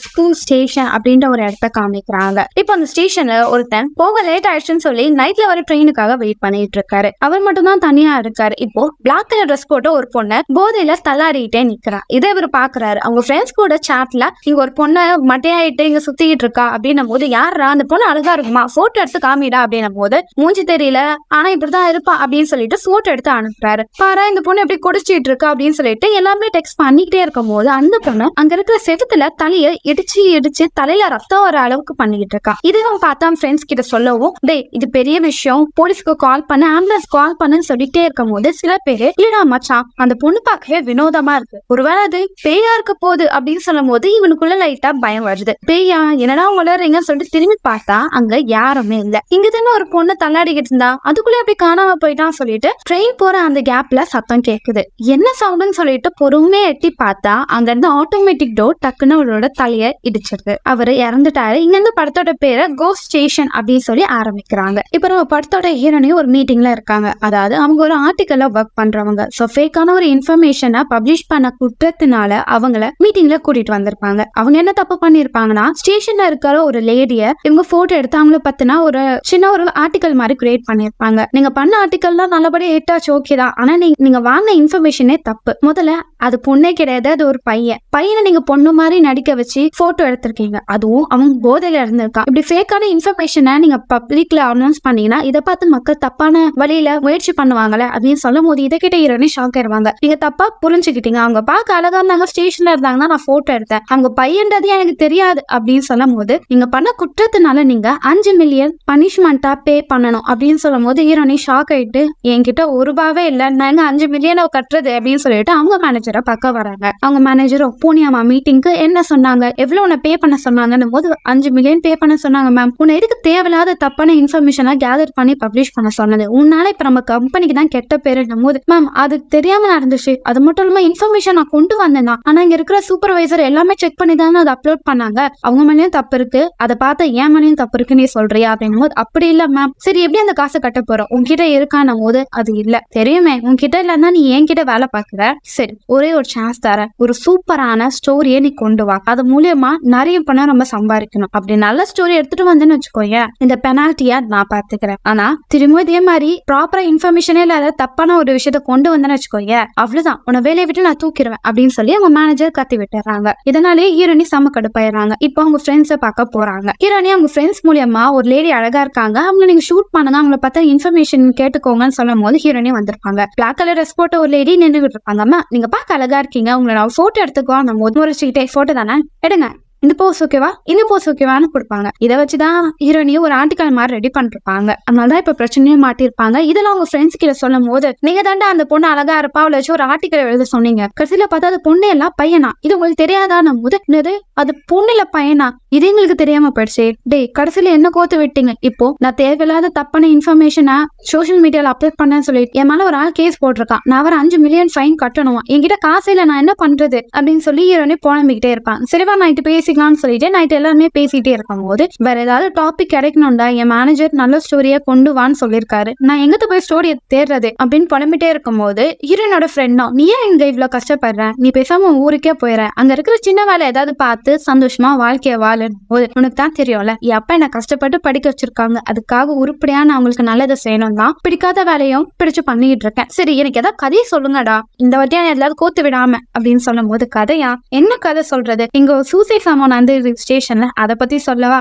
School station அப்படின்ற ஒரு இடத்த காமிக்கிறாங்க. இப்போ அந்த ஸ்டேஷன்ல ஒருத்தன் போக லேட் ஆயிடுச்சுன்னு சொல்லி நைட்ல வர ட்ரெயினுக்காக வெயிட் பண்ணிட்டு இருக்காரு. அவர் மட்டும் தான் தனியா இருக்காரு. இப்போ பிளாக் கலர் ட்ரெஸ் போட்டு ஒரு பொண்ணை போதையில தள்ளாடிட்டே நிக்கிறா. இதை இவர் பாக்குறாரு. அவங்க ஃப்ரெண்ட்ஸ் கூட சாட்ல இங்க ஒரு பொண்ணை மட்டையாயிட்டு இங்க சுத்திட்டு இருக்கா அப்படின்னும் போது, யாரா அந்த பொண்ணு அழகா இருக்குமா, போட்டோ எடுத்து காமிடா அப்படின்னும் போது, மூஞ்சி தெரியல ஆனா இப்படிதான் இருப்பா அப்படின்னு சொல்லிட்டு போட்டோ எடுத்து அனுப்புறாரு. பாரா இந்த பொண்ணு எப்படி குடிச்சிட்டு இருக்கா அப்படின்னு சொல்லிட்டு எல்லாமே டெக்ஸ்ட் பண்ணிக்கிட்டே இருக்கும் போது அந்த பொண்ணு அங்க இருக்கிற செவத்துல தலைய இடிச்சு இடிச்சு தலையில ரத்தம் வர அளவுக்கு பண்ணிக்கிட்டு இருக்கா. இதுவும் பார்த்தா ஃப்ரெண்ட்ஸ் கிட்ட சொல்லவும், டேய் இது பெரிய விஷயம், போலீஸ்க்கு கால் பண்ண, ஆம்புலன்ஸ் கால் பண்ணுன்னு சொல்லிட்டே இருக்கும் போது சில பேரு, இல்லடா மச்சான் அந்த பொண்ணு பார்க்கவே வினோதமா இருக்கு, ஒருவேளை அது பேயா இருக்க போகுது அப்படின்னு சொல்லும் போது இவனுக்குள்ள லைட்டா பயம் வருது. பேயா என்னடா வளர்றீங்கன்னு சொல்லிட்டு திரும்பி பார்த்தா அங்க யாருமே இல்ல. இங்க தானே ஒரு பொண்ணு தள்ளாடிக்கிட்டு இருந்தா, அதுக்குள்ள எப்படி காணாம போயிட்டான்னு சொல்லிட்டு ட்ரெயின் போற அந்த கேப்ல சத்தம் கேக்குது. என்ன சவுண்டுன்னு சொல்லிட்டு பொறுமையா எட்டி பார்த்தா அங்க இருந்து ஆட்டோமேட்டிக் டோர் டக்குன்னு அவரோட தலைய இடிச்சிருக்கு. அவரு இறந்துட்டாரு. இங்க இருந்து படத்தோட பேரை கோஸ்ட் ஸ்டேஷன் அப்படின்னு சொல்லி ஆரம்பிக்கிறாங்க. இப்ப நம்ம படத்தோட ஹீரோனையும் ஒரு மீட்டிங்ல இருக்காங்க. அதாவது அவங்க ஒரு ஆர்டிக்கல்ல ஒர்க் பண்றவங்க. சோ ஃபேக்கான ஒரு இன்ஃபர்மேஷனை பப்ளிஷ் பண்ண குற்றத்தினால அவங்கள மீட்டிங்ல கூட்டிட்டு வந்திருப்பாங்க. அவங்க என்ன தப்பு பண்ணிருப்பாங்கன்னா, ஸ்டேஷன்ல இருக்கிற ஒரு லேடிய இவங்க போட்டோ எடுத்து அவங்கள பத்தினா ஒரு சின்ன ஒரு ஆர்டிக்கல் மாதிரி கிரியேட் பண்ணிருப்பாங்க. நீங்க பண்ண ஆர்டிக்கல் தான் நல்லபடியா ஹிட்டாச்சு, ஓகே தான், ஆனா நீங்க வாங்கின இன்ஃபர்மேஷனே தப்பு. முதல்ல அது பொண்ணே கிடையாது, அது ஒரு பையனை நீங்க பொண்ணு மாதிரி நடிக்க வச்சு போட்டோ எடுத்திருக்கீங்க, அதுவும் அவங்க போதையில இருந்திருக்கான். இப்படி ஃபேக்கான இன்ஃபர்மேஷனை நீங்க பப்ளிக்ல அனௌன்ஸ் பண்ணீங்கன்னா இதை பார்த்து மக்கள் தப்பான வழியில முயற்சி பண்ணுவாங்கல்ல அப்படின்னு சொல்லும் போது இதை கிட்ட ஹீரோனி ஷாக் ஆயிருவாங்க. நீங்க தப்பா புரிஞ்சுக்கிட்டீங்க, அவங்க பார்க்க அழகா இருந்தாங்க, ஸ்டேஷன்ல இருந்தாங்கன்னா நான் போட்டோ எடுத்தேன், அவங்க பையன்றது எனக்கு தெரியாது அப்படின்னு சொல்லும் போது, நீங்க பண்ண குற்றத்தினால நீங்க 5 மில்லியன் பனிஷ்மெண்டா பே பண்ணணும் அப்படின்னு சொல்லும் போது ஹீரோனி ஷாக் ஆயிட்டு, என்கிட்ட ஒரு ரூபாவே இல்ல, நாங்க 5 மில்லியன் கட்டுறது அப்படின்னு சொல்லிட்டு அவங்க மேனேஜரை பார்க்க வராங்க. அவங்க மேனேஜர் போனியாமா மீட்டிங்க்கு, என்ன சொன்னாங்க, எவ்வளவு உன்னை பே பண்ண சொன்னாங்கன்னு போது 5 மில்லியன் பே பண்ண சொன்னாங்க மேம். உன்னை எதுக்கு தேவையில்லாத தப்பான இன்ஃபர்மேஷனா கேதர் பண்ணி பப்ளிஷ் பண்ண சொன்னது, உன்னால இப்ப நம்ம கம்பெனிக்கு தான் கெட்ட பேரு போது, மேம் அது தெரியாம நடந்துச்சு, அது மட்டும் இல்லாம இன்ஃபர்மேஷன் நான் கொண்டு வந்தேன், ஆனா இங்க இருக்கிற சூப்பர்வைசர் எல்லாமே செக் பண்ணி தானே அதை அப்லோட் பண்ணாங்க, அவங்க மேலேயும் தப்பு இருக்கு, அதை பார்த்து ஏன் மேலேயும் தப்பு இருக்கு நீ சொல்றியா அப்படின்னும் போது, அப்படி இல்ல மேம், சரி எப்படி அந்த காசை கட்ட போறோம், உன்கிட்ட இருக்கானும் போது, அது இல்ல தெரியுமே உன்கிட்ட இல்லன்னா நீ என்கிட்ட வேலை பாக்குற, சரி ஒரே ஒரு சான்ஸ் தர, ஒரு சூப்பரான ஸ்டோரியை நீ கொண்டு வா, அது மூலியமா நிறைய பணம் நம்ம சம்பாதிக்கணும், அப்படி நல்ல ஸ்டோரி எடுத்துட்டு வந்தேன்னு வச்சுக்கோங்க, இந்த பெனால்ட்டியா நான் பாத்துக்கிறேன், ஆனா திரும்ப இதே மாதிரி ப்ராப்பரா இன்ஃபர்மேஷனே இல்லாத தப்பான ஒரு விஷயத்த கொண்டு வந்தேன்னு வச்சுக்கோங்க, அவ்வளவுதான் உன்னை வேலையை விட்டு நான் தூக்கிடுவேன் அப்படின்னு சொல்லி அவங்க மேனேஜர் கத்தி விட்டுறாங்க. இதனாலே ஹீரோனி செம கடுப்பாயிடுறாங்க. இப்போ அவங்க ஃப்ரெண்ட்ஸை பார்க்க போறாங்க. ஹீரோனி அவங்க ஃப்ரெண்ட்ஸ் மூலியமா ஒரு லேடி அழகா இருக்காங்க, அவங்க நீங்க ஷூட் பண்ணுங்க, அவங்கள பார்த்தா இன்ஃபர்மேஷன் கேட்டுக்கோங்கன்னு சொல்லும் போது ஹீரோனி வந்திருப்பாங்க. பிளாக் கலர் ட்ரெஸ் போட்ட ஒரு லேடி நின்றுட்டு இருப்பாங்க. நீங்க பார்க்க அழகா இருக்கீங்க, உங்களை நான் போட்டோ எடுத்துக்கோ, நம்ம ஒரு போட்டோ தானே எடுங்க, இந்த போஸ் ஓகேவா, இந்த போஸ் ஓகேவான்னு கொடுப்பாங்க. இதை வச்சுதான் ஹீரோனியும் ஒரு ஆர்டிக்கல் மாதிரி ரெடி பண்ணிருப்பாங்க. அதனாலதான் இப்ப பிரச்சனையும் மாட்டிருப்பாங்க. இதெல்லாம் அவங்க ஃப்ரெண்ட்ஸ் கிட்ட சொல்லும் போது, நீங்க தாண்டா அந்த பொண்ணு அழகா இருப்பா, அவளை வச்சு ஒரு ஆர்டிக்கல் எழுத சொன்னீங்க, கடைசியில பார்த்தா அது பொண்ணு எல்லாம் பையனா, இது உங்களுக்கு தெரியாதான்னு போது, என்னது அது பொண்ணு இல்ல பையனா, இது எங்களுக்கு தெரியாம போயிடுச்சு, டே கடைசியில என்ன கோத்து விட்டீங்க, இப்போ நான் தேவையில்லாத தப்பான இன்ஃபர்மேஷனை சோசியல் மீடியால அப்லோட் பண்ணேன்னு சொல்லிட்டு என் மேல ஒரு ஆள் கேஸ் போட்டிருக்கான், நான் வர 5 மில்லியன் ஃபைன் கட்டணுமா, என்கிட்ட காசு இல்ல, நான் என்ன பண்றது அப்படின்னு சொல்லி ஹீரோனி புலம்பிக்கிட்டே இருப்பான். சரிவா நைட்டு பேசிக்கலாம்னு சொல்லிட்டு நைட் எல்லாருமே பேசிட்டே இருக்கும் போது, வேற ஏதாவது டாபிக் கிடைக்கணும்டா, என் மேனேஜர் நல்ல ஸ்டோரியா கொண்டு வான்னு சொல்லியிருக்காரு, நான் எங்கத்த போய் ஸ்டோரியை தேடுறது அப்படின்னு புலம்பிட்டே இருக்கும் போது, ஹீரோனோட ஃப்ரெண்ட் தான், நீ ஏன் இங்க இவ்வளவு கஷ்டப்படுற, நீ பேசாம ஊருக்கே போயிற, அங்க இருக்கிற சின்ன வேலை ஏதாவது பார்த்து சந்தோஷமா வாழ்க்கைய வாழும் போது, உனக்கு தான் தெரியும்ல என் அப்பா என்ன கஷ்டப்பட்டு படிக்க வச்சிருக்காங்க, அதுக்காக உருப்படியா நான் அவங்களுக்கு நல்லதை செய்யணும் தான் பிடிக்காத வேலையும் பிடிச்சு பண்ணிட்டு இருக்கேன், சரி எனக்கு ஏதாவது கதையை சொல்லுங்கடா, இந்த வாட்டியா எல்லாரும் கோத்து விடாம அப்படின்னு சொல்லும் போது, கதையா என்ன கதை சொல்றது, இங்க ஒரு சூசைட் சம்பவம் வந்து ஸ்டேஷன்ல, அதை பத்தி சொல்லவா,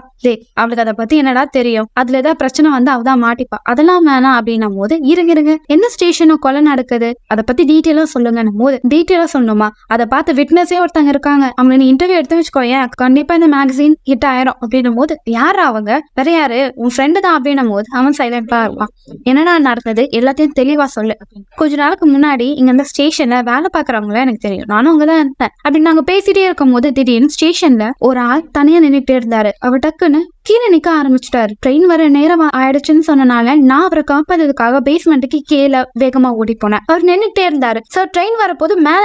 அவளுக்கு அதை பத்தி என்னடா தெரியும், அதுல ஏதாவது பிரச்சனை வந்து அவதான் மாட்டிப்பா, அதெல்லாம் வேணாம் அப்படின்னும் போது, இருங்க என்ன ஸ்டேஷனும் கொலை நடக்குது, அதை பத்தி டீட்டெயிலா சொல்லுங்க போது, டீட்டெயிலா சொல்லணுமா, அதை பார்த்து விட்னஸே ஒருத்தங்க இருக்காங்க, அவங்க நீ இன்டர்வியூ எடுத்து வச்சுக்கோயேன், கண்டிப்பா இந்த மேகசின் ஹிட் ஆயிரும் அப்படின்னும் போது, யாரா அவங்க, வேற யாரு உன் ஃப்ரெண்டு தான் அப்படின்னும் போது அவன் சைலண்டா இருப்பான். என்னடா நடந்தது எல்லாத்தையும் தெளிவா சொல்லு. கொஞ்ச நாளுக்கு முன்னாடி இங்க இந்த ஸ்டேஷன்ல வேலை பாக்குறவங்கள எனக்கு தெரியும், நானும் அங்கதான் இருந்தேன் அப்படின்னு நாங்க பேசிட்டே இருக்கும் போது, திடீர்னு ஸ்டேஷன்ல ஒரு ஆள் தனியா நின்னுட்டே இருந்தாரு. அவர் டக்குன்னு கீழே நிக்க ஆரம்பிச்சிட்டாரு. ட்ரெயின் வர நேரம் ஆயிடுச்சுன்னு சொன்னனால நான் அவரை காப்பாததுக்காக பேஸ்மெண்ட்டுக்கு கீழே வேகமா ஓடி போனேன். அவர் நின்னுட்டே இருந்தாரு. சார் ட்ரெயின் வரப்போது மேல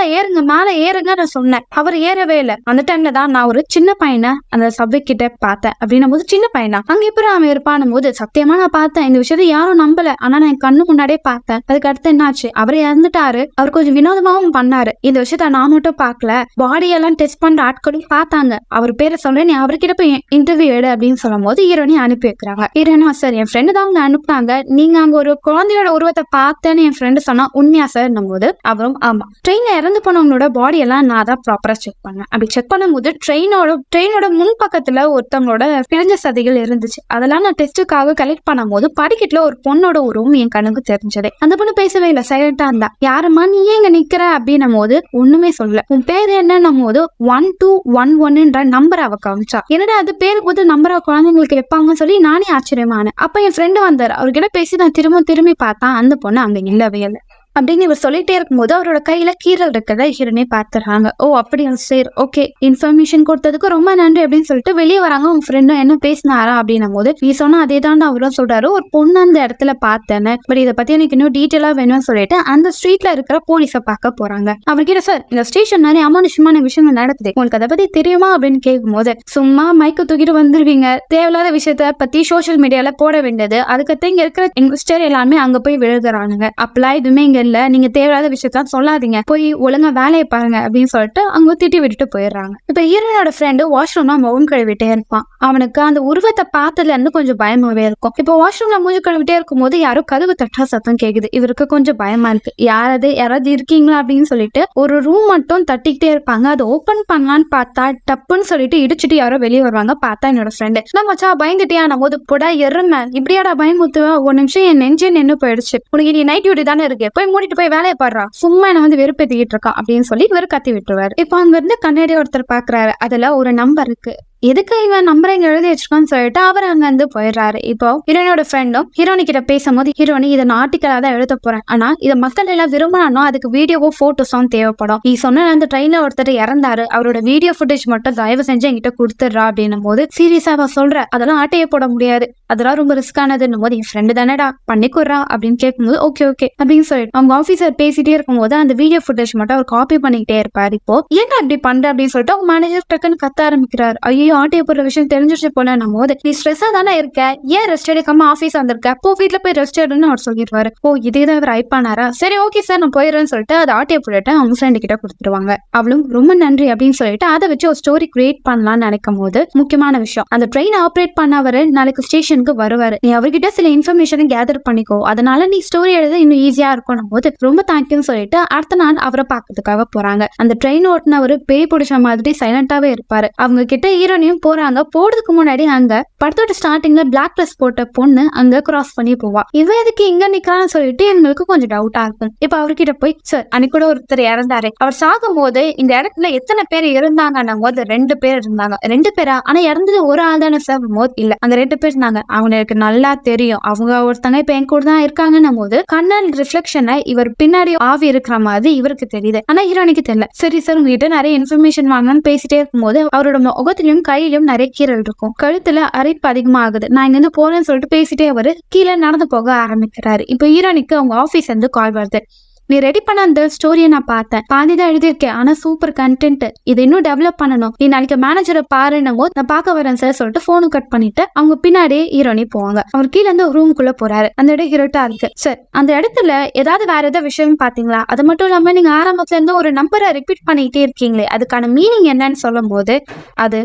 ஏறுங்க நான் சொன்னேன். அவர் ஏறவே இல்லை. அந்த டைம்ல தான் நான் ஒரு சின்ன பையனை அந்த சப்வே கிட்ட பார்த்தேன். அப்படின்னும் போது, சின்ன பையனா அங்க எப்படி அவன் இருப்பானும் போது, சத்தியமா நான் பார்த்தேன், இந்த விஷயத்த யாரும் நம்பல, ஆனா நான் கண்ணு முன்னாடியே பார்த்தேன். அதுக்கு அடுத்து என்னாச்சு, அவர் இறந்துட்டாரு. அவர் கொஞ்சம் வினோதமாவும் பண்ணாரு. இந்த விஷயத்த நான் மட்டும் பார்க்கல, பாடியெல்லாம் டெஸ்ட் பண்ற ஆட்களும் பார்த்தாங்க. அவர் பேரை சொல்றேன், நீ அவர்கிட்ட போய் இன்டர்வியூ எடு அப்படின்னு சொல்லும் போது ஹீரோனி அனுப்பி வைக்கிறாங்க. ஹீரோனா சார் என் ஃப்ரெண்டு தான் அவங்க அனுப்புனாங்க, நீங்க அங்க ஒரு குழந்தையோட உருவத்தை பார்த்தேன்னு என் ஃப்ரெண்டு சொன்னா உண்மையா சார் போது அவரும் ஆமா, ட்ரெயின்ல இறந்து போனவங்களோட பாடி எல்லாம் நான் தான் ப்ராப்பரா செக் பண்ணேன். அப்படி செக் பண்ணும்போது ட்ரெயினோட முன் பக்கத்துல ஒருத்தவங்களோட பிரிஞ்ச சதைகள் இருந்துச்சு. அதெல்லாம் நான் டெஸ்ட்டுக்காக கலெக்ட் பண்ணும் போது படிக்கட்டுல ஒரு பொண்ணோட உருவம் என் கண்ணுக்கு தெரிஞ்சது. அந்த பொண்ணு பேசவே இல்லை, சைலண்டா இருந்தா. யாருமா நீ இங்க நிக்கிற அப்படின்னும் போது ஒண்ணுமே சொல்லல. உன் பேர் என்னன்னும் போது 1211 நம்பர் அவ காமிச்சா. என்னடா அது பேருக்கு போது நம்பரா குழந்தைங்களுக்கு வைப்பாங்கன்னு சொல்லி நானே ஆச்சரியமானேன். அப்ப என் ஃப்ரெண்டு வந்தாரு, அவர்கிட்ட பேசி நான் திரும்பி பார்த்தா அந்த பொண்ணு அங்க இல்லவே இல்லை. அப்படின்னு இவர் சொல்லிட்டே இருக்கும்போது அவரோட கையில கீரல் இருக்கிறத ஹீரோனே பார்த்துறாங்க. ஓ அப்படியா சரி ஓகே, இன்ஃபர்மேஷன் கொடுத்ததுக்கு ரொம்ப நன்றி அப்படின்னு சொல்லிட்டு வெளியே வராங்க. உங்க ஃப்ரெண்டும் என்ன பேசினாரா அப்படின்னும் போது நீ சொன்னா அதே தான் அவரும் சொல்றாரு, ஒரு பொண்ணு அந்த இடத்துல பார்த்தேன்னு, பட் இதை பத்தி எனக்கு இன்னும் டீட்டெயிலா வேணும்னு சொல்லிட்டு அந்த ஸ்ட்ரீட்ல இருக்கிற போலீஸை பார்க்க போறாங்க. அவர்கிட்ட சார் இந்த ஸ்டேஷன் நிறைய அமானுஷமான விஷயங்கள் நடக்குது, உங்களுக்கு அதை பத்தி தெரியுமா அப்படின்னு கேட்கும் போது சும்மா மைக்க தூக்கிட்டு வந்துருவீங்க, தேவையில்லாத விஷயத்த பத்தி சோசியல் மீடியால போட வேண்டியது, அதுக்கடுத்து இங்க இருக்கிற இன்வெஸ்டர் எல்லாமே அங்க போய் விழுகிறானுங்க, அப்பெல்லாம் எதுவுமே இங்க இல்ல, நீங்க தேவையில்லாத விஷயத்தான் சொல்லாதீங்க, போய் ஒழுங்கா வேலையை பாருங்க அப்படின்னு சொல்லிட்டு அவங்க திட்டி விட்டுட்டு போயிடுறாங்க. இப்ப ஹீரோனோட ஃப்ரெண்டு வாஷ்ரூம்ல முகம் கழுவிட்டே இருப்பான். அவனுக்கு அந்த உருவத்தை பார்த்ததுல இருந்து கொஞ்சம் பயமாவே இருக்கும். இப்போ வாஷ்ரூம்ல மூஞ்சி கழுவிட்டே இருக்கும் போது யாரும் கதவு தட்டா சத்தம் கேக்குது. இவருக்கு கொஞ்சம் பயமா இருக்கு, யாராவது இருக்கீங்களா அப்படின்னு சொல்லிட்டு ஒரு ரூம் மட்டும் தட்டிக்கிட்டே இருப்பாங்க. அதை ஓபன் பண்ணலான்னு பார்த்தா டப்புன்னு சொல்லிட்டு இடிச்சுட்டு யாரோ வெளியே வருவாங்க. பார்த்தா என்னோட ஃப்ரெண்டு, நான் மச்சா பயந்துட்டியா நம்ம போது போடா எருமை இப்படியாடா பயமுத்துவா, ஒரு நிமிஷம் என் நெஞ்சே நின்று போயிடுச்சு, உனக்கு நீ நைட் டியூட்டி தானே இருக்கு, போய் மூடிட்டு போய் வேலையை பாடுறா, சும்மா என்ன வந்து வெறுப்பேத்திக்கிட்டு இருக்கான் அப்படின்னு சொல்லி இவர் கத்தி விட்டுருவாரு. இப்ப அங்க இருந்து கண்ணாடி ஒருத்தர் பாக்குறாரு, அதுல ஒரு நம்பர் இருக்கு, எதுக்கு இவன் நம்பரை இங்க எழுதி வச்சிருக்கான்னு சொல்லிட்டு அவர் அங்க இருந்து போயிடுறாரு. இப்போ ஹீரோனோட ஃப்ரெண்டும் ஹீரோனி கிட்ட பேசும்போது ஹீரோனி இதை நான் ஆர்டிக்கலா தான் எழுத போறேன், ஆனா இதை மக்கள் எல்லாம் விரும்பினா அதுக்கு வீடியோவோ போட்டோஸும் தேவைப்படும், நீ சொன்ன அந்த ட்ரெயின்ல ஒருத்தர் இறந்தாரு, அவரோட வீடியோ ஃபுட்டேஜ் மட்டும் தயவு செஞ்சு என்கிட்ட கொடுத்துடுறா அப்படின்னும் போது சீரியஸா அவ சொல்ற அதெல்லாம் ஆட்டையே போட முடியாது, அதெல்லாம் ரொம்ப ரிஸ்கானதுன்னும் போது என் ஃப்ரெண்டு தானேடா பண்ணிக்குறா அப்படின்னு கேட்கும்போது ஓகே ஓகே அப்படின்னு சொல்லிட்டு அவங்க ஆஃபீஸர் பேசிட்டே இருக்கும்போது அந்த வீடியோ ஃபுட்டேஜ் மட்டும் அவர் காப்பி பண்ணிக்கிட்டே இருப்பாரு. இப்போ ஏன்னா அப்படி பண்ற அப்படின்னு சொல்லிட்டு அவங்க மேனேஜர் டக்குன்னு கத்த ஆரம்பிக்கிறார். ஐயோ ஆட்டையை போடுற விஷயம் தெரிஞ்சிருச்சு போல நம்ம போது நீ ஸ்ட்ரெஸ்ஸா தானே இருக்க, ஏன் ரெஸ்ட் எடுக்காம ஆஃபீஸ் வந்திருக்க, போ வீட்டுல போய் ரெஸ்ட் எடுன்னு அவர் சொல்லிடுவாரு. ஓ இதேதான் இவர் ஹைப் பண்ணாரா, சரி ஓகே சார் நான் போயிடுறேன்னு சொல்லிட்டு அதை ஆட்டையை போட்டுட்டு அவங்க ஃப்ரெண்டு கிட்ட கொடுத்துருவாங்க. அவளும் ரொம்ப நன்றி அப்படின்னு சொல்லிட்டு அதை வச்சு ஒரு ஸ்டோரி கிரியேட் பண்ணலாம்னு நினைக்கும் போது முக்கியமான விஷயம், அந்த ட்ரெயின் ஆப்ரேட் பண்ணவர் நாளைக்கு ஸ்டேஷனுக்கு வருவாரு, நீ அவர்கிட்ட சில இன்ஃபர்மேஷனை கேதர் பண்ணிக்கோ, அதனால நீ ஸ்டோரி எழுத இன்னும் ஈஸியா இருக்கும் போது ரொம்ப தேங்க்யூன்னு சொல்லிட்டு அடுத்த நாள் அவரை பார்க்கறதுக்காக போறாங்க. அந்த ட்ரெயின் ஓட்டுனவர் பேய் பிடிச்ச மாதிரி சைலண்டாவே இருப்பாரு. அவங்க கிட்ட ஹீரோனியும் போறாங்க. போறதுக்கு முன்னாடி அங்க படத்தோட ஸ்டார்டிங்ல பிளாக் ட்ரெஸ் போட்ட பொண்ணு அங்க கிராஸ் பண்ணி போவா. இவன் எதுக்கு இங்க நிக்கிறான்னு சொல்லிட்டு எங்களுக்கு கொஞ்சம் டவுட்டா இருக்கும். இப்ப அவர்கிட்ட போய் சார் அன்னைக்கு கூட ஒருத்தர் இறந்தாரு, அவர் சாகும் போது இந்த இடத்துல எத்தனை பேர் இருந்தாங்க போது 2 பேர் இருந்தாங்க. 2 பேரா, ஆனா இறந்தது ஒரு ஆள் தானே சார் போது இல்ல அங்க 2 பேர் இருந்தாங்க, அவங்களுக்கு நல்லா தெரியும், அவங்க ஒருத்தங்க இப்ப என் கூட தான் இருக்காங்கன்னும் போது கண்ணன் ரிஃப்ளெக்ஷனை இவர் பின்னாடி ஆவி இருக்கிற மாதிரி இவருக்கு தெரியுது, ஆனா ஹீரோனிக்கு தெரியல. சரி சார் உங்ககிட்ட நிறைய இன்ஃபர்மேஷன் வாங்கன்னு பேசிட்டே இருக்கும்போது அவரோட முகத்திலும் கையிலும் நிறைய கீரல் இருக்கும், கழுத்துல அரிப்பு அதிகமாகுது, நான் இங்க இருந்து போறேன்னு சொல்லிட்டு பேசிட்டே அவரு கீழே நடந்து போக ஆரம்பிக்கிறாரு. இப்ப ஹீரோனிக்கு அவங்க ஆபீஸ் இருந்து கால் வருது, நீ ரெடி பண்ண அந்த ஸ்டோரியை நான் பார்த்தேன், பாதிதான் எழுதியிருக்கேன், ஆனா சூப்பர் கண்டென்ட், இதை இன்னும் டெவலப் பண்ணணும், நீ நாளைக்கு மேனேஜரை பாருன்னும் போது நான் பார்க்க வரேன் சார் சொல்லிட்டு போனு கட் பண்ணிட்டு அவங்க பின்னாடியே ஹீரோனி போவாங்க. அவர் கீழே இருந்து ஒரு ரூமுக்குள்ள போறாரு. அந்த இடம் ஹீரோட்டா இருக்கு. சார் அந்த இடத்துல ஏதாவது வேற ஏதாவது விஷயம் பாத்தீங்களா, அது மட்டும் இல்லாம நீங்க ஆரம்பத்துல இருந்து ஒரு நம்பரை ரிப்பீட் பண்ணிட்டே இருக்கீங்களே அதுக்கான மீனிங் என்னன்னு சொல்லும் போது அது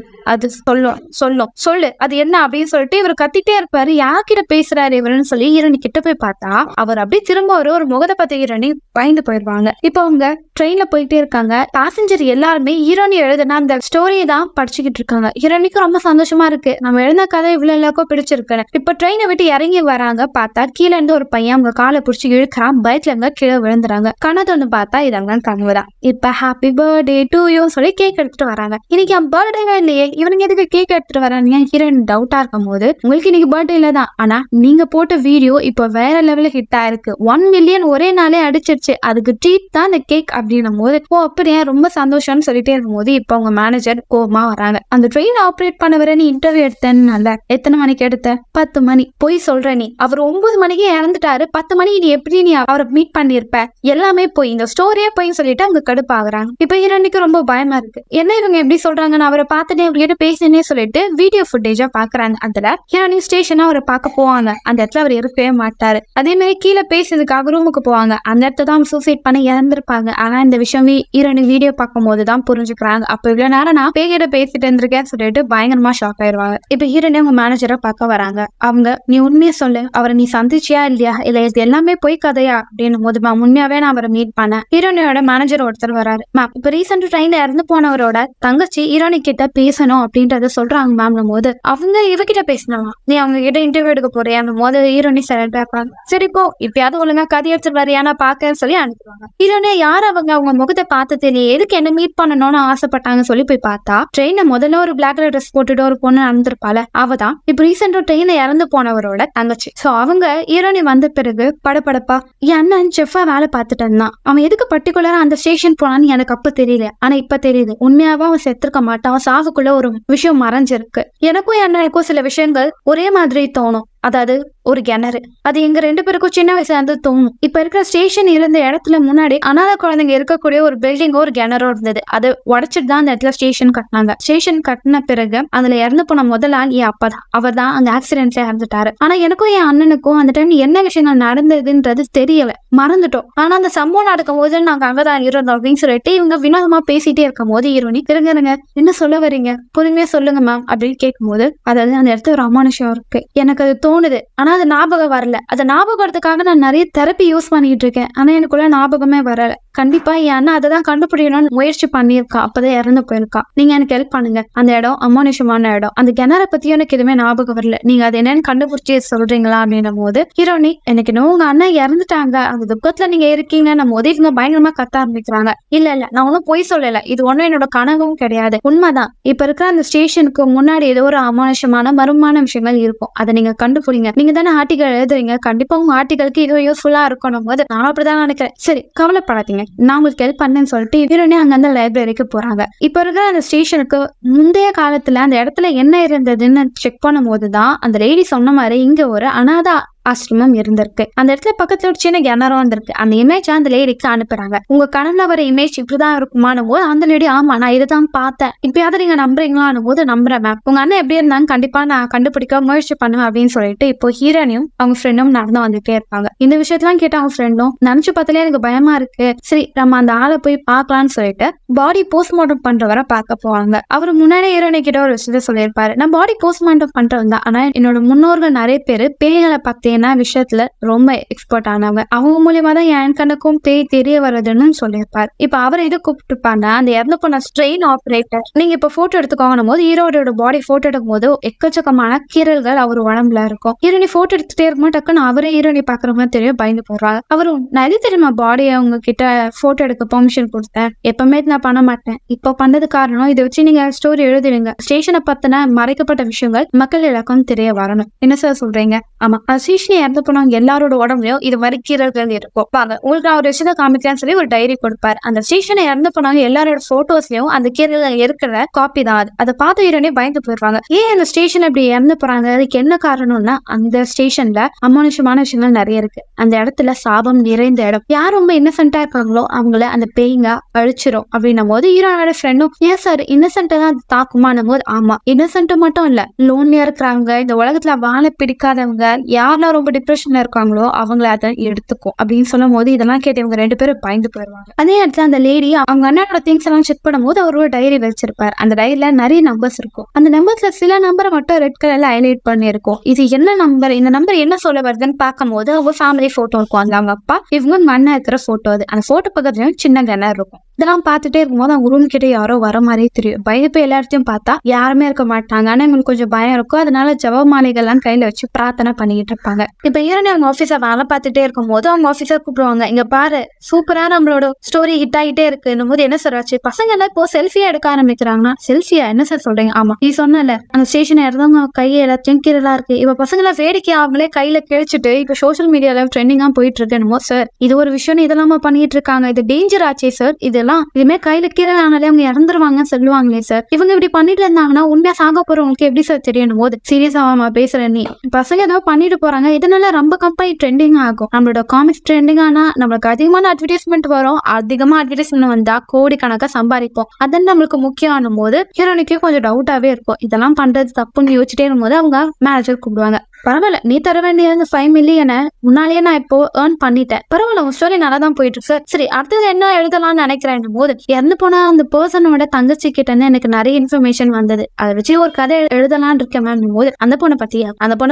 சொல்லு அது என்ன அப்படின்னு சொல்லிட்டு இவர் கத்திட்டே இருப்பாரு. யார்கிட்ட பேசுறாரு இவருன்னு சொல்லி ஹீரோனி கிட்ட போய் பார்த்தா அவர் அப்படியே திரும்ப ஒரு முகத்தை பார்த்து ஹீரோனி பயந்து போயிடுவாங்க. இப்ப அவங்க ட்ரெயின்ல போயிட்டே இருக்காங்க. பேசஞ்சர் எல்லாருமே ஹீரோனி எழுதுனா அந்த ஸ்டோரியை தான் படிச்சுக்கிட்டு இருக்காங்க. ஹீரோனிக்கு ரொம்ப சந்தோஷமா இருக்கு, நம்ம எழுந்த கதை இவ்வளவு எல்லாருக்கும் பிடிச்சிருக்கு. இப்ப ட்ரெயினை விட்டு இறங்கி வராங்க. பார்த்தா கீழே இருந்து ஒரு பையன் அவங்க காலை பிடிச்சி இழுக்கிறான். பயத்துல இருந்து கீழே விழுந்துறாங்க. கண்ணத்தை வந்து பார்த்தா இதெல்லாம் கனவுதான். இப்ப ஹாப்பி பர்த்டே டு யூ சொல்லி கேக் எடுத்துட்டு வராங்க. இன்னைக்கு என் பர்த்டேவே இல்லையே, இவனுங்க எதுக்கு கேக் எடுத்துட்டு வராங்க ஹீரோயின் டவுட்டா இருக்கும் போது உங்களுக்கு இன்னைக்கு பர்த்டே இல்லதான், ஆனா நீங்க போட்ட வீடியோ இப்ப வேற லெவலில் ஹிட் ஆயிருக்கு, 1 மில்லியன் ஒரே நாளே அடிச்சிருச்சு, அதுக்கு ட்ரீட் தான் இந்த கேக் அப்படின்னும் போது ஓ அப்படியே ரொம்ப சந்தோஷம்னு சொல்லிட்டே இருக்கும்போது இப்ப அவங்க மேனேஜர் கோமா வராங்க. அந்த ட்ரெயின் ஆப்ரேட் பண்ண வர நீ இன்டர்வியூ எடுத்தேன்னு எத்தனை மணிக்கு எடுத்த? 10 மணி. போய் சொல்ற நீ, அவர் 9 மணிக்கு இறந்துட்டாரு, 10 மணிக்கு நீ எப்படி நீ அவரை மீட் பண்ணிருப்ப, எல்லாமே போய் இந்த ஸ்டோரியே போய் சொல்லிட்டு அவங்க கடுப்பாகுறாங்க. இப்ப ஹீரோனிக்கு ரொம்ப பயமா இருக்கு, என்ன இவங்க எப்படி சொல்றாங்கன்னு அவரை பார்த்துட்டே அவர்கிட்ட பேசினே சொல்லிட்டு வீடியோ ஃபுட்டேஜா பாக்குறாங்க. அதுல ஹீரோனி ஸ்டேஷனா அவரை பார்க்க போவாங்க. அந்த இடத்துல அவர் இருக்கவே மாட்டாரு. அதே மாதிரி கீழே பேசுறதுக்காக ரூமுக்கு போவாங்க. அந்த இடத்துல தான் சூசைட் பண்ணி இறந்திருப்பாங்க. ஆனா இந்த விஷயம் ஹீரோயின் வீடியோ பார்க்கும் போதுதான் புரிஞ்சுக்கிறாங்க. அப்ப இவ்வளவு நேரம் நான் பேகிட்ட பேசிட்டு இருந்திருக்கேன்னு சொல்லிட்டு பயங்கரமா ஷாக் ஆயிருவாங்க. இப்ப ஹீரோயினே உங்க மேனேஜரை பார்க்க வராங்க. அவங்க நீ உண்மையை சொல்லு, அவரை நீ சந்திச்சியா இல்லையா, இல்ல இது எல்லாமே போய் கதையா அப்படின்னு போது மேம் உண்மையாவே நான் அவரை மீட் பண்ணேன். ஹீரோனியோட மேனேஜர் ஒருத்தர் வராரு. மேம் இப்ப ரீசெண்ட் ட்ரெயின்ல இறந்து போனவரோட தங்கச்சி ஹீரோனி கிட்ட பேசணும் அப்படின்றத சொல்றாங்க மேம் போது அவங்க இவகிட்ட பேசினவா, நீ அவங்க கிட்ட இன்டர்வியூ எடுக்க போறியா போது ஹீரோனி சைலண்டா இருப்பாங்க. சரி போ இப்பயாவது ஒழுங்கா கதை எடுத்துட்டு வரையானா பாக்கன்னு சொல்லி அனுப்புவாங்க. ஹீரோனே யார் அவங்க முகத்தை பார்த்து தெரியல, எதுக்கு என்ன மீட் பண்ணணும்னு ஆசைப்பட்டாங்க சொல்லி போய் பார்த்தா ட்ரெயின்ல முதல்ல ஒரு பிளாக் கலர் ட்ரெஸ் போட்டுட்டு ஒரு பொண்ணு நடந்திருப்பால, அவதான் இப்ப ரீசெண்டா ட்ரெயின்ல இறந்து போனவரோட தங்கச்சி. சோ அவங்க ஹீரோனி வந்த பிறகு படப்படப்பா என் அண்ணன் செஃபா வேலை பார்த்துட்டு இருந்தான், அவன் எதுக்கு பர்டிகுலரா அந்த ஸ்டேஷன் போனான்னு எனக்கு அப்ப தெரியல, ஆனா இப்ப தெரியுது உண்மையாவா அவன் செத்துருக்க மாட்டான், அவன் சாவுக்குள்ள ஒரு விஷயம் மறைஞ்சிருக்கு. எனக்கும் என் அண்ணனுக்கும் சில விஷயங்கள் ஒரே மாதிரி தோணும். அதாவது ஒரு கிணறு, அது எங்க 2 பேருக்கும் சின்ன வயசுல இருந்து தோணும். இப்ப இருக்கிற ஸ்டேஷன் இருந்த இடத்துல முன்னாடி அனாதை குழந்தைங்க இருக்கக்கூடிய ஒரு பில்டிங் ஒரு கிணறோ இருந்தது. அது உடைச்சிட்டு தான் அந்த இடத்துல ஸ்டேஷன் கட்டினாங்க. ஸ்டேஷன் கட்டின பிறகு அதுல இறந்து போன முதல் ஆள் என் அப்பா தான். அவர் தான் அங்க ஆக்சிடென்ட்ல இறந்துட்டாரு. ஆனா எனக்கும் என் அண்ணனுக்கும் அந்த டைம் என்ன விஷயங்கள் நடந்ததுன்றது தெரியல, மறந்துட்டோம். ஆனா அந்த சம்பவம் நடக்கும் போது நாங்க அங்கதான் இருந்தோம் அப்படின்னு சொல்லிட்டு இவங்க வினோதமா பேசிட்டே இருக்கும் போது ஹீரோனி இருங்க என்ன சொல்ல வரீங்க, பொறுமையா சொல்லுங்க மேம் அப்படின்னு கேட்கும் போது, அதாவது அந்த இடத்துல ஒரு அமானுஷம் இருக்கு, எனக்கு அது தோணுது ஆனா அது ஞாபகம் வரல, அது ஞாபகம் வரதுக்காக நான் நிறைய தெரப்பி யூஸ் பண்ணிட்டு இருக்கேன் ஆனா எனக்குள்ள ஞாபகமே வரல. கண்டிப்பா என் அண்ணா அதை தான் கண்டுபிடிக்கணும்னு முயற்சி பண்ணியிருக்கா, அப்பதான் இறந்து போயிருக்கா. நீங்க எனக்கு ஹெல்ப் பண்ணுங்க. அந்த இடம் அமானுஷமான இடம், அந்த கிணற பத்தியும் எனக்கு எதுவுமே ஞாபகம் வரல, நீங்க அது என்னன்னு கண்டுபிடிச்சி சொல்றீங்களா அப்படின்னும் போது ஹீரோனி எனக்கு இன்னும் உங்க அண்ணா இறந்துட்டாங்க, அந்த துக்கத்துல நீங்க இருக்கீங்கன்னு போது இவங்க பயங்கரமா கத்த ஆரம்பிக்கிறாங்க. இல்ல நான் ஒன்னும் பொய் சொல்லல, இது ஒண்ணும் என்னோட கனவும் கிடையாது, உண்மைதான். இப்ப இருக்கிற அந்த ஸ்டேஷனுக்கு முன்னாடி ஏதோ ஒரு அமானுஷமான மர்மமான விஷயங்கள் இருக்கும், அதை நீங்க கண்டுபிடிங்க. நீங்க தானே ஆர்டிகல் எழுதுறீங்க, கண்டிப்பா உங்க ஆர்டிகலுக்கு இது யூஸ்ஃபுல்லா இருக்கணும் போது நானும் அப்படிதான் நினைக்கிறேன். சரி கவலைப்படாதீங்க, நான் உங்களுக்கு ஹெல்ப் பண்ணேன்னு சொல்லிட்டு ஹீரோனே அங்க அந்த லைப்ரரிக்கு போறாங்க. இப்ப இருக்கிற அந்த ஸ்டேஷனுக்கு முந்தைய காலத்துல அந்த இடத்துல என்ன இருந்ததுன்னு செக் பண்ணும் போதுதான் அந்த லேடி சொன்ன மாதிரி இங்க ஒரு அனாதை ஆசிரமம் இருந்திருக்கு. அந்த இடத்துல பக்கத்துல ஒரு சின்ன கிணறும் இருந்திருக்கு. அந்த இமேஜ் அந்த லேடிக்கு அனுப்புறாங்க. உங்க கனவுல வர இமேஜ் இப்படிதான் இருக்குமான போது அந்த லேடி ஆமா நான் இதுதான் பார்த்தேன், இப்பயாவது நீங்க நம்புறீங்களான்னு போது நம்புறேன் மேம், உங்க அண்ணன் எப்படி இருந்தாங்க கண்டிப்பா நான் கண்டுபிடிக்க முயற்சி பண்ணுவேன் அப்படின்னு சொல்லிட்டு இப்போ ஹீரோனியும் அவங்க ஃப்ரெண்டும் நடந்து வந்துட்டே இருப்பாங்க. இந்த விஷயத்தெல்லாம் கேட்டு அவங்க ஃப்ரெண்டும் நினைச்சு பார்த்தாலே எனக்கு பயமா இருக்கு, சரி நம்ம அந்த ஆளை போய் பார்க்கலாம்னு சொல்லிட்டு பாடி போஸ்ட்மார்ட்டம் பண்றவரை பார்க்க போவாங்க. அவரு முன்னாடி ஹீரோனி கிட்ட ஒரு விஷயத்த சொல்லியிருப்பாரு, நான் பாடி போஸ்ட்மார்ட்டம் பண்றவங்க தான், ஆனா என்னோட முன்னோர்கள் நிறைய பேர் பேய்களை பார்த்தேன் விஷயத்துல ரொம்ப எக்ஸ்பர்ட் ஆனவங்க, அவங்க மூலியமா தான் என் கணக்கும் பேய் தெரிய வருதுன்னு சொல்லியிருப்பாரு. இப்ப அவர் எது கூப்பிட்டுருப்பாங்க, அந்த இறந்து போன ட்ரெயின் ஆபரேட்டர். நீங்க இப்ப போட்டோ எடுத்துக்கோங்க போது ஹீரோட பாடி போட்டோ எடுக்கும் போது எக்கச்சக்கமான கீரல்கள் அவர் உடம்புல இருக்கும். ஹீரோனி போட்டோ எடுத்துட்டே இருக்கும்போது டக்குன்னு அவரே ஹீரோனி பாக்குறவங்க தெரியும் பயந்து போடுறாங்க. அவரும் நிறைய தெரியுமா பாடியை அவங்க கிட்ட போட்டோ எடுக்க பெர்மிஷன் கொடுத்தேன், எப்பவுமே நான் பண்ண மாட்டேன், இப்ப பண்ணது காரணம் இதை வச்சு நீங்க ஸ்டோரி எழுதுவீங்க, ஸ்டேஷனை பத்தின மறைக்கப்பட்ட விஷயங்கள் மக்கள் எல்லாருக்கும் தெரிய வரணும். என்ன சார் சொல்றீங்க? ஆமா இறந்து போனவங்க எல்லாரோட உடம்புலயும் இது மாதிரி கீரல்கள் இருக்கும். வாங்க உங்களுக்கு நான் ஒரு விஷயத்த காமிக்கிறேன்னு சொல்லி ஒரு டைரி கொடுப்பாரு. அந்த ஸ்டேஷனை இறந்து போனவங்க எல்லாரோட போட்டோஸ்லயும் அந்த கீரல்கள் இருக்கிற காப்பி தான் அது. அதை பார்த்து ஹீரோனே பயந்து போயிருவாங்க. ஏன் அந்த ஸ்டேஷன் இப்படி இறந்து போறாங்க, அதுக்கு என்ன காரணம்னா அந்த ஸ்டேஷன்ல அமானுஷமான விஷயங்கள் நிறைய இருக்கு. அந்த இடத்துல சாபம் நிறைந்த இடம், யார் ரொம்ப இன்னசென்டா இருக்காங்களோ அவங்கள அந்த பேய்ங்க அழிச்சிரும் அப்படின்னும் போது ஹீரோனோட ஃப்ரெண்டும் ஏன் சார் இன்னசென்ட்டா தான் தாக்குமானும் போது ஆமா இன்னசென்ட் மட்டும் இல்ல, லோன்லியா இருக்கிறவங்க, இந்த உலகத்துல வாழ பிடிக்காதவங்க, யாரெல்லாம் ரொம்ப டிப்ரெஷன்ல இருக்காங்களோ அவங்கள அதை எடுத்துக்கும் அப்படின்னு சொல்லும் போது இதெல்லாம் கேட்டு இவங்க 2 பேரும் பயந்து போயிருவாங்க. அதே இடத்துல அந்த லேடி அவங்க அண்ணனோட திங்ஸ் எல்லாம் செக் பண்ணும் போது அவர் ஒரு டைரி வச்சிருப்பாரு. அந்த டைரியில நிறைய நம்பர்ஸ் இருக்கும். அந்த நம்பர்ஸ்ல சில நம்பரை மட்டும் ரெட் கலர்ல ஹைலைட் பண்ணிருக்கும். இது என்ன நம்பர், இந்த நம்பர் என்ன சொல்ல வருதுன்னு பார்க்கும் போது அவங்க ஃபேமிலி போட்டோ இருக்கும். அந்த அவங்க அப்பா இவங்க அண்ணன் இருக்கிற போட்டோ. அது அந்த போட்டோ பக்கத்துலயும் சின்ன கிணறு இருக்கும். இதெல்லாம் பார்த்துட்டே இருக்கும்போது அவங்க ரூம் கிட்ட யாரோ வர மாதிரியே தெரியும். பயந்து போய் எல்லாத்தையும் பார்த்தா யாருமே இருக்க மாட்டாங்க. ஆனா இவங்களுக்கு கொஞ்சம் பயம் இருக்கும். அதனால ஜப மாலைகள்லாம் கையில வச்சு பிரார்த்தனை பண்ணிக்கிட்டு இருப்பாங்க. இப்ப ஹீரோனி அவங்க ஆபீஸர் வேலை பார்த்துட்டே இருக்கும் போது அவங்க ஆபீஸர் கூப்பிடுவாங்க, இங்க பாரு சூப்பரா நம்மளோட ஸ்டோரி ஹிட் ஆகிட்டே இருக்கு போது என்ன சார் ஆச்சு, பசங்க எல்லாம் இப்போ செல்ஃபியா எடுக்க ஆரம்பிக்கிறாங்கன்னா, செல்ஃபியா என்ன சார் சொல்றீங்க? ஆமா நீ சொன்னல அந்த ஸ்டேஷன் இருந்தவங்க கையை எல்லாத்தையும் கீழா இருக்கு, இப்ப பசங்க எல்லாம் வேடிக்கை அவங்களே கையில கிழிச்சிட்டு இப்ப சோசியல் மீடியால ட்ரெண்டிங்கா போயிட்டு இருக்கு சார், இது ஒரு விஷயம் இதெல்லாம் பண்ணிட்டு இருக்காங்க, இது டேஞ்சர் ஆச்சே சார், இதெல்லாம் இதுமே கையில கீழே ஆனாலே அவங்க இறந்துருவாங்கன்னு சொல்லுவாங்களே சார், இவங்க இப்படி பண்ணிட்டு இருந்தாங்கன்னா உண்மையா சாக போறவங்களுக்கு எப்படி சார் தெரியணும் போது சீரியஸாவாமா பேசுற நீ, பசங்க ஏதாவது பண்ணிட்டு போறாங்க, இதனால ரொம்ப கம்பெனி ட்ரெண்டிங் ஆகும், நம்மளோட காமிக்ஸ் ட்ரெண்டிங் ஆனா நம்மளுக்கு அதிகமான அட்வர்டைஸ்மெண்ட் வரும், அதிகமா அட்வர்டைஸ்மெண்ட் வந்தா கோடி கணக்கா சம்பாதிப்போம், அதான் நம்மளுக்கு முக்கியம் போது ஹீரோனிக்கு கொஞ்சம் டவுட்டாவே இருக்கும். இதெல்லாம் பண்றது தப்புன்னு யோசிச்சுட்டே இருக்கும்போது அவங்க மேனேஜர் கூப்பிடுவாங்க, பரவாயில்ல, நீ தர வேண்டிய அந்த 5 மில்லியனை முன்னாலேயே நான் இப்போ ஏர்ன் பண்ணிட்டேன், பரவாயில்ல, உன் ஸ்டோரி நல்லா தான் போயிட்டு இருக்கு, சரி அடுத்தது என்ன எழுதலாம்னு நினைக்கிறேன் போது இறந்து போன அந்த பர்சனோட தங்கச்சி கிட்ட இருந்து எனக்கு நிறைய இன்ஃபர்மேஷன் வந்தது, அதை வச்சு ஒரு கதை எழுதலாம்னு இருக்கேன் போது அந்த பொண்ணை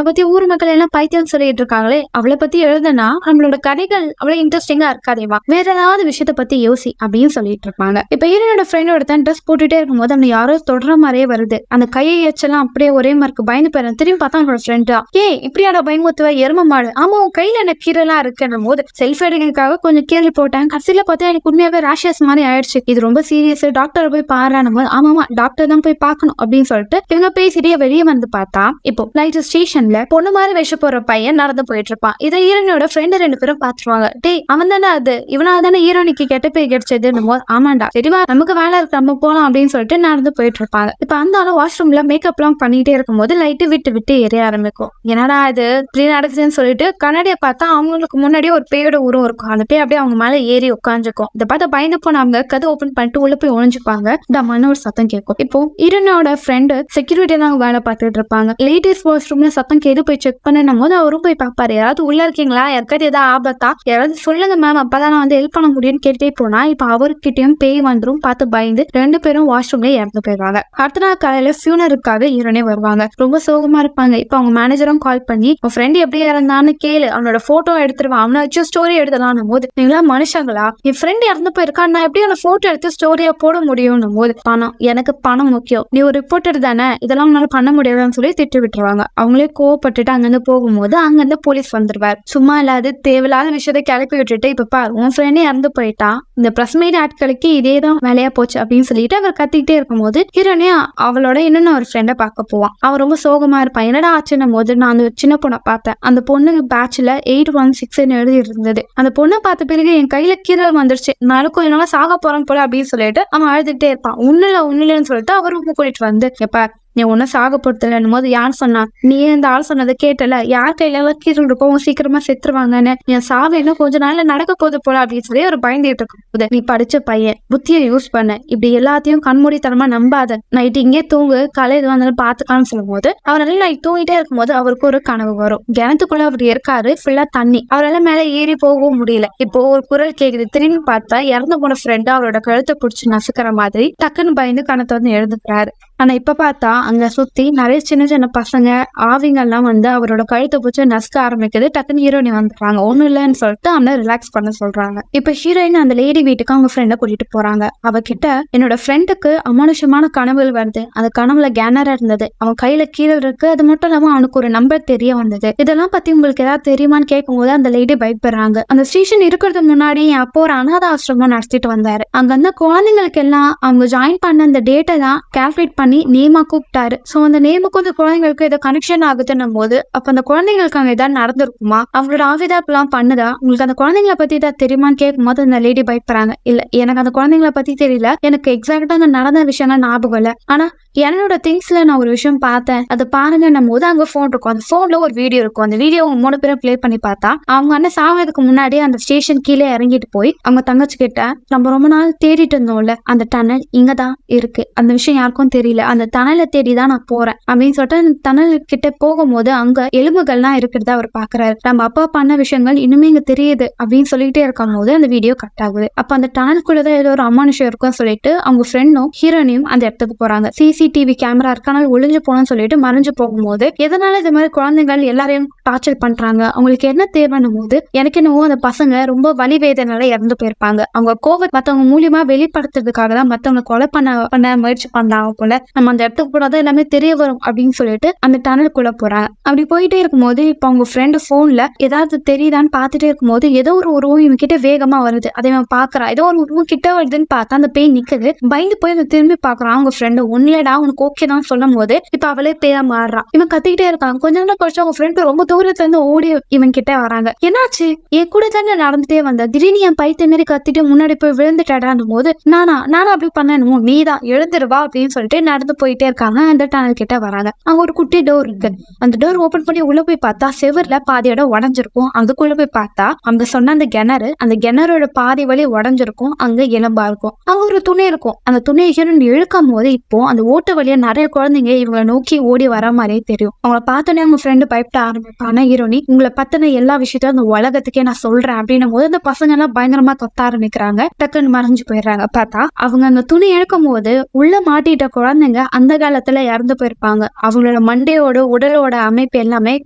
பத்தி ஊர் மக்கள் எல்லாம் பைத்தியம் சொல்லிட்டு இருக்காங்களே, அவளை பத்தி எழுதுனா நம்மளோட கதைகள் அவ்வளவு இன்ட்ரெஸ்டிங்கா இருக்காதேவா, வேற ஏதாவது விஷயத்த பத்தி யோசி அப்படின்னு சொல்லிட்டு இருப்பாங்க. இப்ப ஹீரோனோட ஃப்ரெண்ட் ஒருத்தன் ட்ரெஸ் போட்டுட்டே இருக்கும்போது அவனை யாரோ தொடர மாதிரியே வருது, அந்த கையை எச்செல்லாம் அப்படியே ஒரே மார்க்கு பயந்து போயிடும். திரும்பி பார்த்தா அவனோட ஃப்ரெண்டா, இப்படியாட பயமுத்துவ எரும மாடு, ஆமா உன் கையில எனக்கு கீரெல்லாம் இருக்குன்ற போது செல்ஃப் எடுக்கிறதுக்காக கொஞ்சம் கீழே போட்டேன், கடைசியில பார்த்தா எனக்கு உண்மையாவே ரேஷஸ் மாதிரி ஆயிடுச்சு, இது ரொம்ப சீரியஸ், டாக்டர் போய் பாருன்னு போது ஆமாமா டாக்டர் தான் போய் பார்க்கணும் அப்படின்னு சொல்லிட்டு இவங்க பேசிட்டே வெளியே வந்து பார்த்தா இப்போ லைட் ஸ்டேஷன்ல பொண்ணு மாதிரி விஷ போற பையன் நடந்து போயிட்டு இருப்பான். இதை ஹீரோனோட ஃப்ரெண்டு 2 பேரும் பாத்துருவாங்க. டேய் அவன் தானே அது, இவனால தானே ஹீரோனிக்கு கெட்ட பேர் கிடைச்சதுன்னு போது ஆமாண்டா சரிவா நமக்கு வேலை இருக்கு நம்ம போலாம் அப்படின்னு சொல்லிட்டு நடந்து போயிட்டு இருப்பாங்க. இப்ப அந்த ஆளும் வாஷ்ரூம்ல மேக்கப் எல்லாம் பண்ணிட்டே இருக்கும்போது லைட்டு விட்டு விட்டு எரிய ஆரம்பிக்கும். என்னடா இது இப்படி நடக்குதுன்னு சொல்லிட்டு கண்ணாடியை பார்த்தா அவங்களுக்கு முன்னாடியே ஒரு பேயோட உருவம் இருக்கும். அந்த பேய் அப்படியே அவங்க மேல ஏறி உட்காந்துருக்கும். இதை பார்த்து பயந்து போனவங்க கதை ஓபன் பண்ணிட்டு உள்ள போய் ஒழிஞ்சுப்பாங்க. டமான ஒரு சத்தம் கேட்கும். இப்போ ஹீரோனோட ஃப்ரெண்டு செக்யூரிட்டி தான் வேலை பார்த்துட்டு இருப்பாங்க. லேடிஸ் வாஷ்ரூம்ல சத்தம் கேட்டு போய் செக் பண்ணும் போது அவரும் போய் பார்ப்பாரு, யாராவது உள்ள இருக்கீங்களா, யாருக்காவது ஏதாவது ஆபத்தா, யாராவது சொல்லுங்க மேம் அப்பதான் நான் வந்து ஹெல்ப் பண்ண முடியும்னு கேட்டே போனா இப்ப அவர்கிட்டயும் பேய் வந்துரும். பார்த்து பயந்து 2 பேரும் வாஷ்ரூம்ல இறந்து போயிடுவாங்க. அடுத்த நாள் காலையில ஃபியூனருக்காக ஹீரோனே வருவாங்க. ரொம்ப சோகமா இருப்பாங்க. இப்ப அவங்க மேனேஜரும் கால் பண்ணி உன் ஃப்ரெண்ட் எப்படி இறந்தான்னு கேளு, அவனோட போட்டோ எடுத்துருவான், அவனை வச்சு ஸ்டோரி எடுத்தலாம் போது நீங்களா மனுஷங்களா, என் ஃப்ரெண்ட் இறந்து போயிருக்கா, நான் எப்படி அவனை போட்டோ எடுத்து ஸ்டோரியா போட முடியும் போது பணம், எனக்கு பணம் முக்கியம், நீ ஒரு ரிப்போர்ட்டர் தானே, இதெல்லாம் உன்னால பண்ண முடியாதுன்னு சொல்லி திட்டு விட்டுருவாங்க. அவங்களே கோவப்பட்டுட்டு அங்கிருந்து போகும்போது அங்கிருந்து போலீஸ் வந்துருவார். சும்மா இல்லாத தேவையில்லாத விஷயத்த கிளப்பி விட்டுட்டு இப்ப பாரு உன் ஃப்ரெண்டே இறந்து போயிட்டா, இந்த பிரஸ் மீட் ஆட்களுக்கு இதேதான் வேலையா போச்சு அப்படின்னு சொல்லிட்டு அவர் கத்திக்கிட்டே இருக்கும்போது ஹீரோனே அவளோட இன்னொன்னு ஒரு ஃப்ரெண்டை பார்க்க போவான். அவன் ரொம்ப சோகமா இருப்பான். என்னடா ஆச்சுன்னும் போது நான் அந்த சின்ன பொண்ணை பார்த்தேன், அந்த பொண்ணு பேட்ச்ல 816 எழுதி இருந்தது, அந்த பொண்ணை பார்த்த பிறகு என் கையில கீரல் வந்துருச்சு, நாளுக்கும் என்னால சாக போறேன் போல அப்படின்னு சொல்லிட்டு அவன் அழுதுகிட்டே இருப்பான். ஒண்ணுலன்னு சொல்லிட்டு அவரும் கூட்டிட்டு வந்து எப்ப நீ ஒன்னும் சாக போறதில்லைன்னும் போது யார் சொன்னா, நீ இந்த ஆள் சொன்னதை கேட்டல, யார் கையில எல்லாம் கீரல் இருக்கும் சீக்கிரமா செத்துருவாங்கன்னு, என் சாவு இன்னும் கொஞ்ச நாள்ல நடக்க போகுது போல அப்படின்னு சொல்லி ஒரு பயந்துட்டு இருக்கும். நீ படிச்ச பையன், புத்தியை யூஸ் பண்ண, இப்படி எல்லாத்தையும் கண்மூடித்தனமா நம்பாத, நைட்டு இங்கே தூங்கு, காலை இது வந்தாலும் பாத்துக்கான்னு சொல்லும் போது அவரால் நைட் தூங்கிட்டே இருக்கும்போது அவருக்கு ஒரு கனவு வரும். கிணத்துக்குள்ள அவர் இருக்காரு, ஃபுல்லா தண்ணி, அவரால் மேல ஏறி போகவும் முடியல. இப்போ ஒரு குரல் கேக்குது. திரும்பி பார்த்தா இறந்து போன ஃப்ரெண்டு அவரோட கழுத்தை பிடிச்சி நசுக்கிற மாதிரி டக்குன்னு பயந்து கணத்தை வந்து எழுதுக்கிறாரு. ஆனா இப்ப பார்த்தா அங்க சுத்தி நிறைய சின்ன சின்ன பசங்க ஆவிங்கெல்லாம் வந்து அவரோட கழுத்தை பிடிச்சி நசுக்க ஆரம்பிக்குது. டக்குன்னு ஹீரோயினி வந்துடுறாங்க. ஒண்ணும் இல்லைன்னு சொல்லிட்டு அவனை ரிலாக்ஸ் பண்ண சொல்றாங்க. இப்ப ஹீரோயின் அந்த லேடி வீட்டுக்கு அவங்க ஃப்ரெண்டை கூட்டிட்டு போறாங்க. அவகிட்ட என்னோட ஃப்ரெண்டுக்கு அமானுஷமான கனவுகள் வருது, அந்த கனவுல கேனரா இருந்தது, அவன் கையில கீழே இருக்கு, அது மட்டும் இல்லாம அவனுக்கு ஒரு நம்பர் தெரிய வந்தது, இதெல்லாம் பத்தி உங்களுக்கு ஏதாவது தெரியுமான்னு கேட்கும் போது அந்த லேடி பயப்படுறாங்க. அந்த ஸ்டேஷன் இருக்கிறதுக்கு முன்னாடி அப்போ ஒரு அனாத ஆசிரமம் நடத்திட்டு வந்தாரு. அங்க அந்த குழந்தைங்களுக்கு எல்லாம் அவங்க ஜாயின் பண்ண அந்த டேட்டை தான் கால்குலேட் பண்ணி நேமா கூப்பிட்டாரு. சோ அந்த நேமுக்கும் அந்த குழந்தைங்களுக்கு ஏதோ கனெக்ஷன் ஆகுதுன்னும் போது அப்ப அந்த குழந்தைங்களுக்கு அங்க ஏதாவது நடந்திருக்குமா, அவங்களோட ஆவிதாப் எல்லாம் பண்ணுதா, உங்களுக்கு அந்த குழந்தைங்களை பத்தி ஏதாவது தெரியுமான்னு கேட்கும் போது அந்த லேடி பயப்படுறாங்க. இல்ல எனக்கு அந்த குழந்தைங்களை பத்தி தெரியல, எனக்கு எக்ஸாக்டா அங்க நடந்த விஷயம்லாம் ஞாபகம் இல்ல, ஆனா என்னோட திங்ஸ்ல நான் ஒரு விஷயம் பார்த்தேன், அது பாருங்கன்னும் போது அங்க போன் இருக்கும். அந்த போன்ல ஒரு வீடியோ இருக்கும். அந்த வீடியோ 3 பேரும் பிளே பண்ணி பார்த்தா அவங்க அண்ணன் சாவதுக்கு முன்னாடி அந்த ஸ்டேஷன் கீழே இறங்கிட்டு போய் அவங்க தங்கச்சி கிட்ட நம்ம ரொம்ப நாள் தேடிட்டு இருந்தோம்ல, அந்த டனல் இங்கதான் இருக்கு, அந்த விஷயம் யாருக்கும் தெரியல, அந்த டனலை தேடிதான் நான் போறேன் அப்படின்னு சொல்லிட்டு அந்த டனல் கிட்ட போகும்போது அங்க எலும்புகள்லாம் இருக்கிறத அவர் பாக்குறாரு. நம்ம அப்பா பண்ண விஷயங்கள் இன்னுமே இங்க தெரியுது அப்படின்னு சொல்லிட்டே இருக்கும் போது அந்த வீடியோ கட் ஆகுது. அப்ப அந்த டனலுக்குள்ளதான் ஏதோ ஒரு அமானுஷம் இருக்கும் சொல்லிட்டு அவங்க ஃப்ரெண்டும் ஹீரோனியும் அந்த இடத்துக்கு போறாங்க. சிசிடிவி கேமரா இருக்கானால ஒளிஞ்சு போனோம்னு சொல்லிட்டு மறைஞ்சு போகும்போது எதனால இந்த மாதிரி குழந்தைகள் எல்லாரையும் டார்ச்சர் பண்றாங்க, அவங்களுக்கு என்ன தேவைன்னும் போது எனக்கு என்னவோ அந்த பசங்க ரொம்ப வலி வேதனால இறந்து போயிருப்பாங்க, அவங்க கோவத்தை மத்தவங்க மூலியமா வெளிப்படுத்துறதுக்காக தான் மத்தவங்க கொலை பண்ண முயற்சி பண்றாங்க போல, நம்ம அந்த இடத்துக்கு போனாதான் எல்லாமே தெரிய வரும் அப்படின்னு சொல்லிட்டு அந்த டனலுக்குள்ள போறாங்க. அப்படி போயிட்டே இருக்கும்போது இப்ப அவங்க ஃப்ரெண்டு போன்ல ஏதாவது தெரியுதான்னு பாத்துட்டே இருக்கும்போது ஏதோ ஒரு உருவம் இவன் கிட்ட வேகமா வருது. அதை அவன் பாக்குறான். ஏதோ ஒரு உருவம் கிட்ட வருதுன்னு பார்த்தா அந்த பேய் நிக்குது. பயந்து போய் அதை திரும்பி பாக்குறான். அவங்க ஃப்ரெண்டு ஒன்னுலடா உனக்கு ஓகே தான் சொல்லும் போது இப்ப அவளே பேயா மாறுறான். இவன் கத்திக்கிட்டே இருக்கான். கொஞ்ச நேரம் கழிச்சு அவங்க ஃப்ரெண்டு ரொம்ப தூரத்துல இருந்து ஓடி இவன் கிட்ட வராங்க. என்னாச்சு, என் கூட தானே நடந்துட்டே வந்த, திடீர்னு என் பைத்திய மாரி கத்திட்டு முன்னாடி போய் விழுந்துட்டாடான் போது நானா அப்படி பண்ணணும், நீதான் எழுந்துருவா அப்படின்னு சொல்லிட்டு நடந்து போயிட்டே இருக்காங்க. அந்த டனல் கிட்ட வராங்க. அங்க ஒரு குட்டி டோர் இருக்கு. அந்த டோர் ஓபன் பண்ணி உள்ள போய் பார்த்தா செவர்ல பாதியோட உடஞ்சிருக்கும். அதுக்குள்ள போய் பார்த்தா அங்க சொன்ன அந்த கிணறு, அந்த கிணறோட பாதி வழி உடஞ்சிருக்கும். அங்க எலும்பா இருக்கும். அங்க ஒரு துணி இருக்கும். அந்த துணியை இழுக்கும் போது இப்போ அந்த ஓட்டு வழியா நிறைய குழந்தைங்க இவங்களை நோக்கி ஓடி வர மாதிரியே தெரியும். அவங்கள பார்த்தோன்னே அவங்க ஃப்ரெண்டு பயப்பட ஆரம்பிப்பான. ஹீரோனி உங்களை பத்தின எல்லா விஷயத்தையும் அந்த உலகத்துக்கே நான் சொல்றேன் அப்படின்னும் போது அந்த பசங்க எல்லாம் பயங்கரமா தொத்த ஆரம்பிக்கிறாங்க. டக்குன்னு மறைஞ்சு போயிடுறாங்க. பார்த்தா அவங்க அந்த துணி இழுக்கும் போது உள்ள மாட்டிட்ட குழந்தைங்க அந்த காலத்துல இறந்து போயிருப்பாங்க. அவங்களோட மண்டையோட உடலோட அமைப்பு எல்லாமே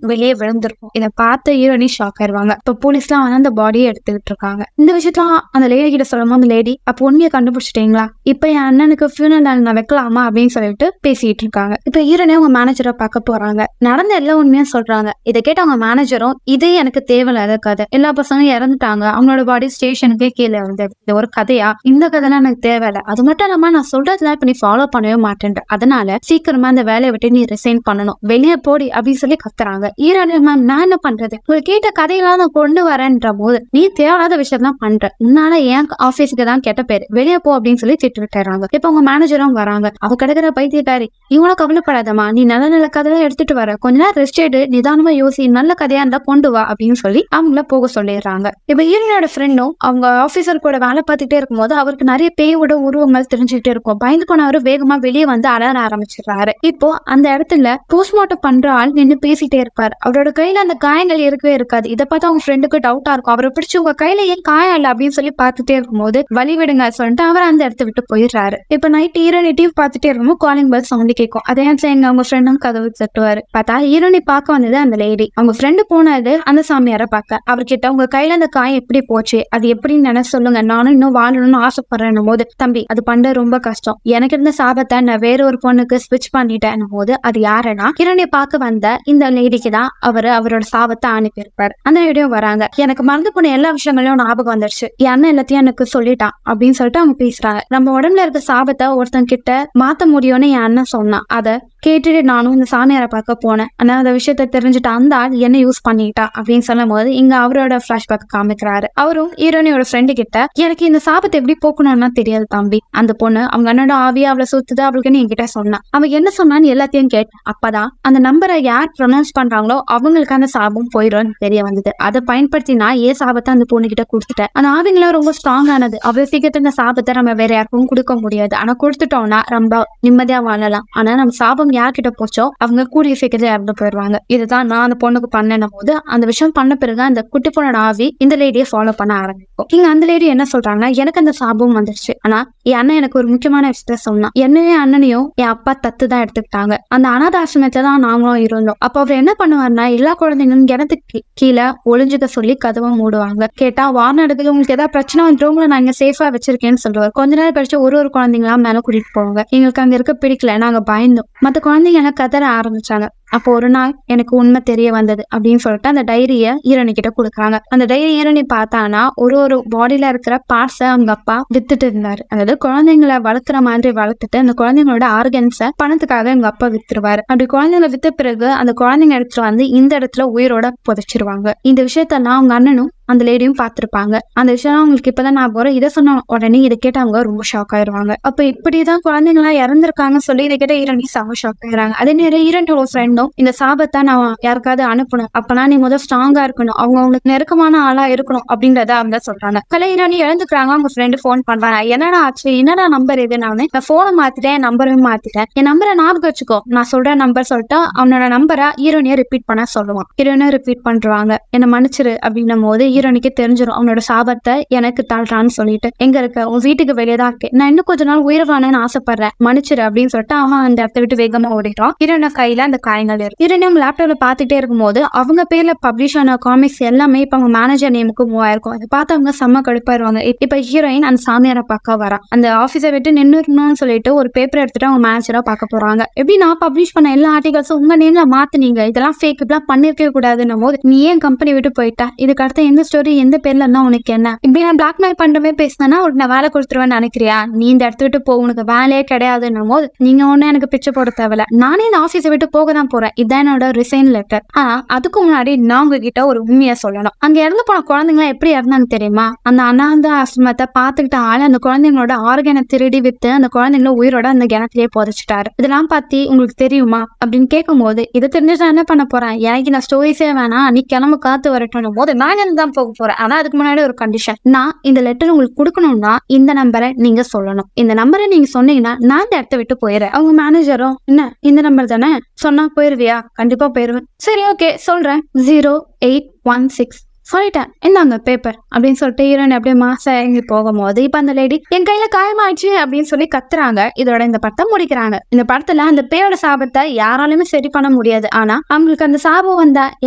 வெளியே விழுந்திருக்கும். இதை பார்த்து ஹீரோனி ஷாக் ஆயிருவாங்க. இப்ப போலீஸ் எல்லாம் வந்து அந்த பாடியை எடுத்துக்கிட்டு இருக்காங்க. இந்த விஷயத்தான் அந்த லேடி கிட்ட சொல்லும். அந்த லேடி அப்ப உண்மையை கண்டுபிடிச்சிட்டீங்களா, இப்ப என் அண்ணனுக்கு ஃபியூனல் நான் வைக்கலாமா அப்படின்னு சொல்லிட்டு பேசிட்டு இருக்காங்க. இப்ப ஹீரோனே அவங்க மேனேஜரை பார்க்க போறாங்க. நடந்த எல்லா உண்மையா சொல்றாங்க. இதை கேட்ட அவங்க மேனேஜரும் இதே எனக்கு தேவையில்லாத கதை, எல்லா பசங்களும் இறந்துட்டாங்க, அவங்களோட பாடி ஸ்டேஷனுக்கே கீழே இருந்தது, இது ஒரு கதையா, இந்த கதைலாம் எனக்கு தேவையில்லை, அது மட்டும் இல்லாம நான் சொல்றதுலாம் இப்ப நீ ஃபாலோ பண்ணவே மாட்டேன், அதனால சீக்கிரமா அந்த வேலையை விட்டு நீ ரிசைன் பண்ணணும், வெளியே போடி அப்படின்னு சொல்லி கத்துறாங்க. ஹீரோனி மேம் நான் என்ன பண்றது, உங்களுக்கு கேட்ட கதையெல்லாம் நான் கொண்டு வரேன்ற போது நீ தேவையில்லாத விஷயம் தான் பண்ற, உன்னால ஏன் ஆபீஸுக்கு தான் கெட்ட பேரு, வெளியே போ அப்படின்னு சொல்லி திட்டு விட்டுறாங்க. இப்ப உங்க மேனேஜரும் வராங்க. அவ கிடக்குற பைத்தியக்காரி, இவங்களும் கவலைப்படாதமா, நீ நல்ல நல்ல கதையெல்லாம் எடுத்துட்டு வர, கொஞ்ச நேரம் ரெஸ்ட் எடு, நிதானமா யோசி, நல்ல கதையா இருந்தா கொண்டு வா அப்படின்னு சொல்லி அவங்கள போக சொல்லிடுறாங்க. இப்ப ஹீரோனோட ஃப்ரெண்டும் அவங்க ஆபீசர் கூட வேலை பார்த்துட்டே இருக்கும்போது அவருக்கு நிறைய பேயோட உருவங்கள் தெரிஞ்சுக்கிட்டே இருக்கும். பயந்து போனவரு வேகமா வெளியே வந்து அலற ஆரம்பிச்சிடுறாரு. இப்போ அந்த இடத்துல போஸ்ட்மார்ட்டம் பண்ற ஆள் நின்று பேசிட்டே இருப்பாரு. அவரோட கையில அந்த காயங்கள் இருக்கவே இருக்காது. இதை பார்த்து அவங்க ஃப்ரெண்டுக்கு டவுட்டா இருக்கும். அவரை பிடிச்சு உங்க கையில ஏன் காயம் இல்லை அப்படின்னு சொல்லி பார்த்துட்டே இருக்கும்போது வழி விடுங்க சொல்லிட்டு அவர் அந்த இடத்த விட்டு போயிடுறாரு. இப்ப நைட் ஹீரோனி டிவி பார்த்துட்டே இருக்கும்போது காலிங் பெல் சவுண்ட் கேட்கும். அதே இடத்துல எங்க அவங்க ஃப்ரெண்டும் கதவு தட்டுவாரு. பார்த்தா ஹீரோனி பார்க்க வந்தது அந்த லேடி. அவங்க ஃப்ரெண்டு போனது அந்த சாமியாரை பார்க்க. அவர்கிட்ட உங்க கையில அந்த காயம் எப்படி போச்சு, அது எப்படின்னு நினைச்சு சொல்லுங்க, நானும் இன்னும் வாழணும்னு ஆசைப்படுறேன் போது, தம்பி அது பண்ண ரொம்ப கஷ்டம், எனக்கு இருந்த சாபத்தை நான் வேற ஒரு பொண்ணுக்கு ஸ்விட்ச் பண்ணிட்டேன் போது அது யாருன்னா ஹீரோனியை பார்க்க வந்த இந்த லேடிக்கு தான் அவரோட சாபத்தை அனுப்பியிருப்பாரு. அந்த லேடியும் வராங்க. எனக்கு மறந்து போன எல்லா விஷயங்களையும் ஞாபகம் வந்துருச்சு, என் அண்ணன் எல்லாத்தையும் எனக்கு சொல்லிட்டான் அப்படின்னு சொல்லிட்டு அவங்க பேசுறாங்க. நம்ம உடம்புல இருக்க சாபத்தை ஒருத்தன் கிட்ட மாத்த முடியும்னு என் அண்ணன் சொன்னான். அதை கேட்டுட்டு நானும் இந்த சாமியாரை பார்க்க போனேன். ஆனா அந்த விஷயத்த தெரிஞ்சுட்டு அந்த ஆள் என்ன யூஸ் பண்ணிட்டா அப்படின்னு சொல்லும் போது இங்க அவரோட பிளாஷ்பேக் காமிக்கிறாரு. அவரும் ஹீரோனியோட ஃப்ரெண்டு கிட்ட எனக்கு இந்த சாபத்தை எப்படி போக்கணும்னா தெரியாது தம்பி, அந்த பொண்ணு அவங்க அண்ணனோட ஆவியா அவளை சுத்துது அவளுக்குன்னு என்கிட்ட சொன்னா, அவன் என்ன சொன்னான்னு எல்லாத்தையும் கேட்டேன். அப்பதான் அந்த நம்பரை யார் ப்ரொனவுன்ஸ் பண்றாங்களோ அவங்களுக்கு அந்த சாபம் போயிடும் தெரிய வந்தது. அதை பயன்படுத்தி நான் ஏன் சாபத்தை அந்த பொண்ணு கிட்ட கொடுத்துட்டேன். அந்த ஆவிங்களாம் ரொம்ப ஸ்ட்ராங் ஆனது, அவ்வளவு சீக்கிரத்துல இந்த சாபத்தை நம்ம வேற யாருக்கும் கொடுக்க முடியாது. ஆனா கொடுத்துட்டோம்னா ரொம்ப நிம்மதியா வாழலாம். ஆனா நம்ம சாபம் யார்கிட்ட போச்சோ அவங்க கூடிய சீக்கிரத்துல இறந்து போயிடுவாங்க. இதுதான் நான் அந்த பொண்ணுக்கு பண்ணேன் போது அந்த விஷயம் பண்ண பிறகு அந்த குட்டி பொண்ணோட ஆவி இந்த லேடியை ஃபாலோ பண்ண ஆரம்பிக்கும். இங்க அந்த லேடி என்ன சொல்றாங்கன்னா, எனக்கு அந்த சாபம் வந்துருச்சு, ஆனா என் அண்ணன் எனக்கு ஒரு முக்கியமான விஷயத்த சொன்னான், என்னையும் அண்ணனையும் என் அப்பா தத்து தான் எடுத்துக்கிட்டாங்க, அந்த அனாத ஆசிரமத்துல தான் நாங்களும் இருந்தோம். அப்ப அவர் என்ன பண்ணுவாருன்னா எல்லா குழந்தைங்களும் கிணத்துக்கு கீழே ஒளிஞ்சுக்க சொல்லி கதவை மூடுவாங்க. கேட்டா வார்னடுக்கு உங்களுக்கு ஏதாவது பிரச்சனை வந்துட்டு நான் இங்க சேஃபா வச்சிருக்கேன்னு சொல்லுவார். கொஞ்ச நேரம் கழிச்சு ஒரு குழந்தைங்களா மேல கூட்டிட்டு போவாங்க. எங்களுக்கு அங்க இருக்க பிடிக்கல, நாங்க பயந்தோம். மத்த குழந்தைங்க எல்லாம் கதற ஆரம்பிச்சாங்க. அப்போ ஒரு நாள் எனக்கு உண்மை தெரிய வந்தது அப்படின்னு சொல்லிட்டு அந்த டைரிய ஹீரோனி கிட்ட கொடுக்குறாங்க. அந்த டைரி ஹீரோனி பார்த்தானா ஒரு பாடியில இருக்கிற பார்ட்ஸை அவங்க அப்பா வித்துட்டு இருந்தாரு. அதாவது குழந்தைங்களை வளர்க்குற மாதிரி வளர்த்துட்டு அந்த குழந்தைங்களோட ஆர்கன்ஸை பணத்துக்காக எங்க அப்பா வித்துருவாரு. அப்படி குழந்தைங்களை வித்த பிறகு அந்த குழந்தைங்க எடுத்துட்டு வந்து இந்த இடத்துல உயிரோட புதைச்சிருவாங்க. இந்த விஷயத்தெல்லாம் அவங்க அண்ணனும் அந்த லேடியும் பார்த்திருப்பாங்க. அந்த விஷயம் அவங்களுக்கு இப்பதான் நான் போறேன். இதை சொன்ன உடனே இதை கேட்டு அவங்க ரொம்ப ஷாக் ஆயிருவாங்க. அப்ப இப்படிதான் குழந்தைங்களா இறந்திருக்காங்கன்னு சொல்லி இதை கேட்ட ஹீரோனி செம ஷாக் ஆயிடுறாங்க. அதே நேரம் ஹீரோனோட ஃப்ரெண்டும் இந்த சாபத்தை நான் யாருக்காவது அனுப்பணும், அப்பனா நீ முதல் ஸ்ட்ராங்கா இருக்கணும், அவங்க அவங்களுக்கு நெருக்கமான ஆளா இருக்கணும் அப்படின்றத அவங்க சொல்றாங்க. கலை ஹீரோனி இழந்துக்கிறாங்க. அவங்க ஃப்ரெண்டு போன் பண்றாங்க. என்னடா ஆச்சு, என்னடா நம்பர் இது, நான் போனை மாத்திட்டேன், நம்பரையும் மாத்திட்டேன், என் நம்பரை ஞாபகம் வச்சுக்கோ, நான் சொல்ற நம்பர் சொல்லிட்டு அவனோட நம்பரை ஹீரோனியை ரிப்பீட் பண்ண சொல்லுவான். ஹீரோனியை ரிப்பீட் பண்றாங்க. என்ன மன்னிச்சிரு அப்படின்னும் போது ஹீரோனிக்கு தெரிஞ்சிடும் அவனோட சாபத்தை எனக்கு தாழ்றான்னு சொல்லிட்டு, எங்க இருக்க, உன் வீட்டுக்கு வெளியே தான் இருக்கேன், நான் இன்னும் கொஞ்ச நாள் உயிர் வாழணும்னு ஆசைப்படுறேன், மன்னிச்சிரு அப்படின்னு சொல்லிட்டு அவன் அந்த இடத்த விட்டு வேகமா ஓடிட்டான். ஹீரோன கையில அந்த காயங்கள் இருக்கு. ஹீரோனி அவங்க லேப்டாப்ல பாத்துட்டே இருக்கும்போது அவங்க பேர்ல பப்ளிஷ் ஆன காமிக்ஸ் எல்லாமே இப்ப அவங்க மேனேஜர் நேமுக்கு மூவ் ஆயிருக்கும். அதை பார்த்து அவங்க செம்ம கடுப்பாயிருவாங்க. இப்ப ஹீரோயின் அந்த சாமியாரை பார்க்க வரா. அந்த ஆபீஸை விட்டு நின்னுன்னு சொல்லிட்டு ஒரு பேப்பர் எடுத்துட்டு அவங்க மேனேஜரா பார்க்க போறாங்க. எப்படி நான் பப்ளிஷ் பண்ண எல்லா ஆர்டிகல்ஸும் உங்க நேம்ல மாத்துனீங்க, இதெல்லாம் ஃபேக், இதெல்லாம் பண்ணிருக்கவே கூடாதுன்னும் போது நீ ஏன் கம்பெனி விட்டு போயிட்டா, இதுக்கு அடுத்த எந்த ஸ்டோரி எந்த பேர்ல இருந்தா உனக்கு என்ன, இப்படி நான் பிளாக்மெயில் பண்றமே பேசினா உனக்கு நான் வேலை கொடுத்துருவேன்னு நினைக்கிறியா, நீ இந்த இடத்த விட்டு போ, உனக்கு வேலையே கிடையாதுன்னும் போது நீங்க ஒண்ணு எனக்கு பிச்சை போட தேவையில்ல, நானே இந்த ஆபீஸை விட்டு போக தான் போறேன், போறேன், இதான் என்னோட ரிசைன் லெட்டர். ஆனா அதுக்கு முன்னாடி நான் உங்ககிட்ட ஒரு உண்மையை சொல்லணும். அங்க இறந்து போன குழந்தைங்க எப்படி இறந்தாங்க தெரியுமா? அந்த அனாத ஆசிரமத்தை பாத்துக்கிட்ட ஆளு அந்த குழந்தைங்களோட ஆர்கனை திருடி வித்து அந்த குழந்தைங்கள உயிரோட அந்த கிணத்திலேயே புதைச்சிட்டாரு. இதெல்லாம் பத்தி உங்களுக்கு தெரியுமா அப்படின்னு கேட்கும்போது, இதை தெரிஞ்சு நான் என்ன பண்ண போறேன், எனக்கு நான் ஸ்டோரிஸே வேணாம், நீ கிளம்பு காத்து வரட்டும் போது நான் தான் போக போறேன். ஆனா அதுக்கு முன்னாடி ஒரு கண்டிஷன், நான் இந்த லெட்டர் உங்களுக்கு கொடுக்கணும்னா இந்த நம்பரை நீங்க சொல்லணும். இந்த நம்பரை நீங்க சொன்னீங்கன்னா நான் இந்த இடத்த விட்டு போயிடுறேன். அவங்க மேனேஜரும், என்ன இந்த நம்பர் தானே சொன்னா போயிருவியா? கண்டிப்பா போயிருவேன். சரி ஓகே சொல்றேன், 0816 சொல்லிட்டேன், இந்தாங்க பேப்பர் அப்படின்னு சொல்லிட்டு ஹீரோயின் அப்படியே மாசா இறங்கி போகும்போது இப்ப அந்த லேடி என் கையில காயமாயிடுச்சு அப்படின்னு சொல்லி கத்துறாங்க. இதோட இந்த படம் முடிக்கிறாங்க. இந்த படத்துல அந்த பேயோட சாபத்தை யாராலுமே சரி பண்ண முடியாது. ஆனா அவங்களுக்கு அந்த சாபம் வந்தா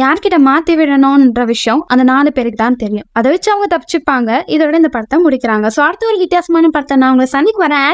யார்கிட்ட மாத்தி விடணும்ன்ற விஷயம் அந்த 4 பேருக்கு தான் தெரியும். அதை வச்சு அவங்க தப்பிச்சுப்பாங்க. இதோட இந்த படத்தை முடிக்கிறாங்க. ஸோ அடுத்த ஒரு வித்தியாசமான படத்தை நான் உங்களை சந்திக்கு வரேன்.